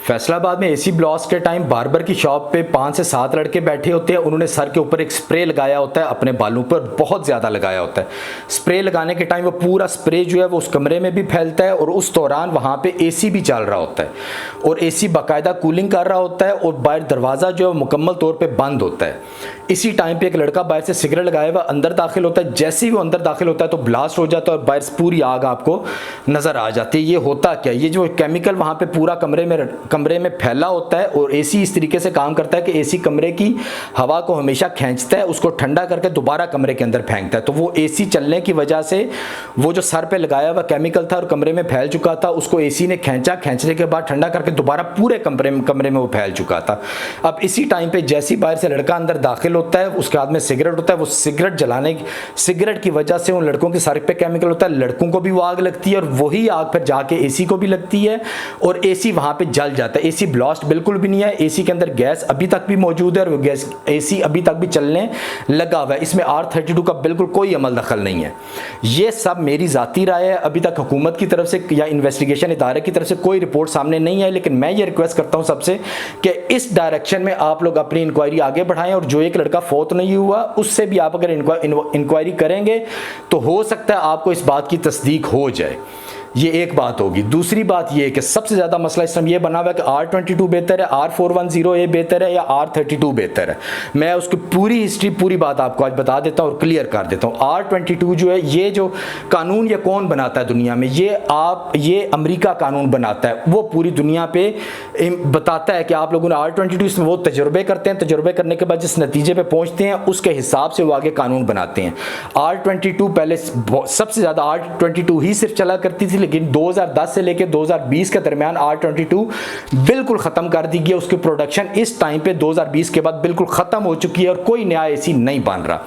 फैसलाबाद में AC blast के time barber की शॉप पे 5 से 7 लड़के बैठे होते हैं। उन्होंने सर के ऊपर एक स्प्रे लगाया होता है, अपने बालों पर बहुत ज़्यादा लगाया होता है। स्प्रे लगाने के टाइम वो पूरा स्प्रे जो है वो उस कमरे में भी फैलता है और उस दौरान वहाँ पे एसी भी चल रहा होता है और एसी बाकायदा कूलिंग कर रहा होता है और बाहर दरवाज़ा जो है मुकम्मल तौर पर बंद होता है। इसी टाइम पर एक लड़का बाहर से सिगरेट लगाया हुआ अंदर दाखिल होता है। जैसे ही वो अंदर दाखिल होता है तो ब्लास्ट हो जाता है और बाहर से पूरी आग आपको नज़र आ जाती है। ये होता क्या, ये जो केमिकल वहाँ पे पूरा कमरे में फैला होता है और एसी इस तरीके से काम करता है कि एसी कमरे की हवा को हमेशा खींचता है, उसको ठंडा करके दोबारा कमरे के अंदर फेंकता है। तो वो एसी चलने की वजह से वो जो सर पे लगाया हुआ केमिकल था और कमरे में फैल चुका था, उसको एसी ने खींचा, खींचने के बाद ठंडा करके दोबारा पूरे कमरे में वो फैल चुका था। अब इसी टाइम पे जैसी बाहर से लड़का अंदर दाखिल होता है, उसके हाथ में सिगरेट होता है, वो सिगरेट की वजह से उन लड़कों के सर पे केमिकल होता है, लड़कों को भी वो आग लगती है और वही आग फिर जाके एसी को भी लगती है और एसी वहां पे जल जाता है। एसी ब्लास्ट बिल्कुल भी नहीं है, एसी के अंदर गैस अभी तक भी मौजूद है और वो गैस एसी अभी तक भी चलने लगा हुआ है। इसमें R32 का बिल्कुल कोई अमल दखल नहीं है। ये सब मेरी जाती राय है। अभी तक हुकूमत की तरफ से या इन्वेस्टिगेशन इदारे की तरफ से कोई रिपोर्ट सामने नहीं आई, लेकिन मैं ये रिक्वेस्ट करता हूं सबसे कि इस डायरेक्शन में आप लोग अपनी इंक्वायरी आगे बढ़ाएं और जो एक लड़का फौत नहीं हुआ उससे भी आप अगर इंक्वायरी करेंगे तो हो सकता है आपको इस बात की तस्दीक हो जाए। ये एक बात होगी। दूसरी बात ये है कि सबसे ज़्यादा मसला इस समय ये बना हुआ है कि R22 बेहतर है, R410A बेहतर है या R32 बेहतर है। मैं उसकी पूरी हिस्ट्री, पूरी बात आपको आज बता देता हूँ और क्लियर कर देता हूँ। R22 जो है, ये जो कानून ये कौन बनाता है दुनिया में, ये अमेरिका कानून बनाता है। वो पूरी दुनिया पे बताता है कि आप लोगों ने R22, इसमें वो तजुर्बे करते हैं, तजुर्बे करने के बाद जिस नतीजे पर पहुँचते हैं उसके हिसाब से वो आगे कानून बनाते हैं। R22 पहले सबसे ज़्यादा R22 ही सिर्फ चला करती थी, लेकिन 2010 से लेकर 2020 के दरमियान R22 बिल्कुल खत्म कर दी गई। उसकी प्रोडक्शन इस टाइम पे 2020 के बाद बिल्कुल खत्म हो चुकी है और कोई नया एसी नहीं बन रहा।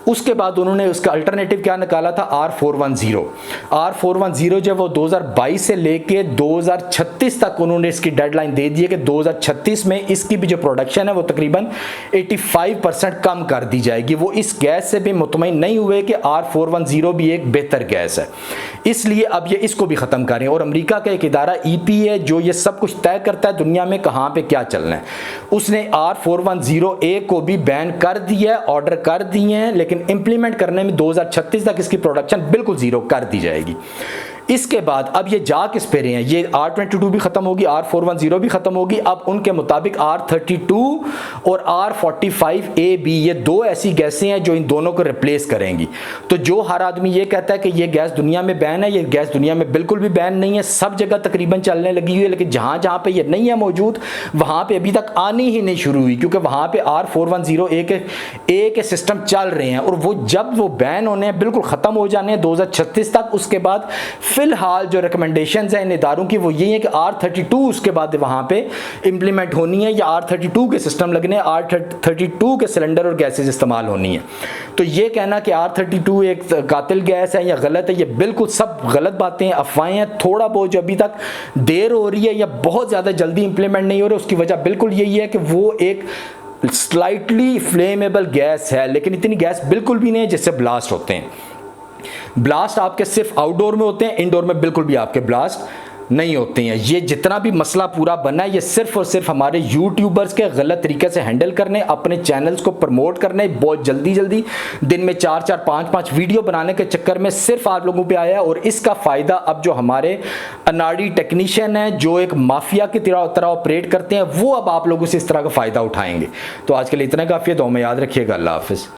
उसके बाद उन्होंने उसका अल्टरनेटिव क्या निकाला था, R410। R410 जो वो 2022 से लेके 2036 तक उन्होंने इसकी डेडलाइन दे दी है कि 2036 में इसकी भी जो प्रोडक्शन है वो तकरीबन 85% कम कर दी जाएगी। वो इस गैस से भी मुतमईन नहीं हुए कि R410 भी एक बेहतर गैस है, इसलिए अब ये इसको भी ख़त्म करें। और अमेरिका का एक इदारा EPA जो ये सब कुछ तय करता है दुनिया में कहाँ पे क्या चलना है, उसने R410A को भी बैन कर दिया है, ऑर्डर कर दिए हैं, लेकिन इंप्लीमेंट करने में 2036 तक इसकी प्रोडक्शन बिल्कुल जीरो कर दी जाएगी। इसके बाद अब ये जा किस पे रहे हैं, ये R22 भी खत्म होगी, R410 भी खत्म होगी। अब उनके मुताबिक R32 और R45AB ये दो ऐसी गैसें हैं जो इन दोनों को रिप्लेस करेंगी। तो जो हर आदमी ये कहता है कि ये गैस दुनिया में बैन है, ये गैस दुनिया में बिल्कुल भी बैन नहीं है, सब जगह तकरीबन चलने लगी हुई है, लेकिन जहां जहां पे ये नहीं है मौजूद वहां पे अभी तक आनी ही नहीं शुरू हुई, क्योंकि वहां पे R410A के सिस्टम चल रहे हैं और वो जब वो बैन होने हैं, बिल्कुल खत्म हो जाने हैं 2036 तक। उसके बाद फिलहाल जो रिकमेंडेशंस हैं इन इदारों की वो यही है कि R32 उसके बाद वहां पे इंप्लीमेंट होनी है या R32 के सिस्टम लगने, R32 के सिलेंडर और गैसेस इस्तेमाल होनी है। तो ये कहना कि R32 एक कातिल गैस है या गलत है, ये बिल्कुल सब गलत बातें हैं, अफवाहें हैं। थोड़ा बहुत जो अभी तक देर हो रही है या बहुत ज़्यादा जल्दी इंप्लीमेंट नहीं हो रही, उसकी वजह बिल्कुल यही है कि वो एक स्लाइटली फ्लेमेबल गैस है, लेकिन इतनी गैस बिल्कुल भी नहीं है जिससे ब्लास्ट होते हैं। ब्लास्ट आपके सिर्फ आउटडोर में होते हैं, इनडोर में बिल्कुल भी आपके ब्लास्ट नहीं होते हैं। ये जितना भी मसला पूरा बना है ये सिर्फ और सिर्फ हमारे यूट्यूबर्स के गलत तरीके से हैंडल करने, अपने चैनल्स को प्रमोट करने, बहुत जल्दी दिन में 4-4 5-5 वीडियो बनाने के चक्कर में सिर्फ आप लोगों पे आया। और इसका फ़ायदा अब जो हमारे अनाड़ी टेक्नीशियन हैं जो एक माफिया की तरह ऑपरेट करते हैं, वो अब आप लोगों से इस तरह का फ़ायदा उठाएंगे। तो आज के लिए इतना काफ़ी है, तो हमें याद रखिएगा। अल्लाह हाफिज़।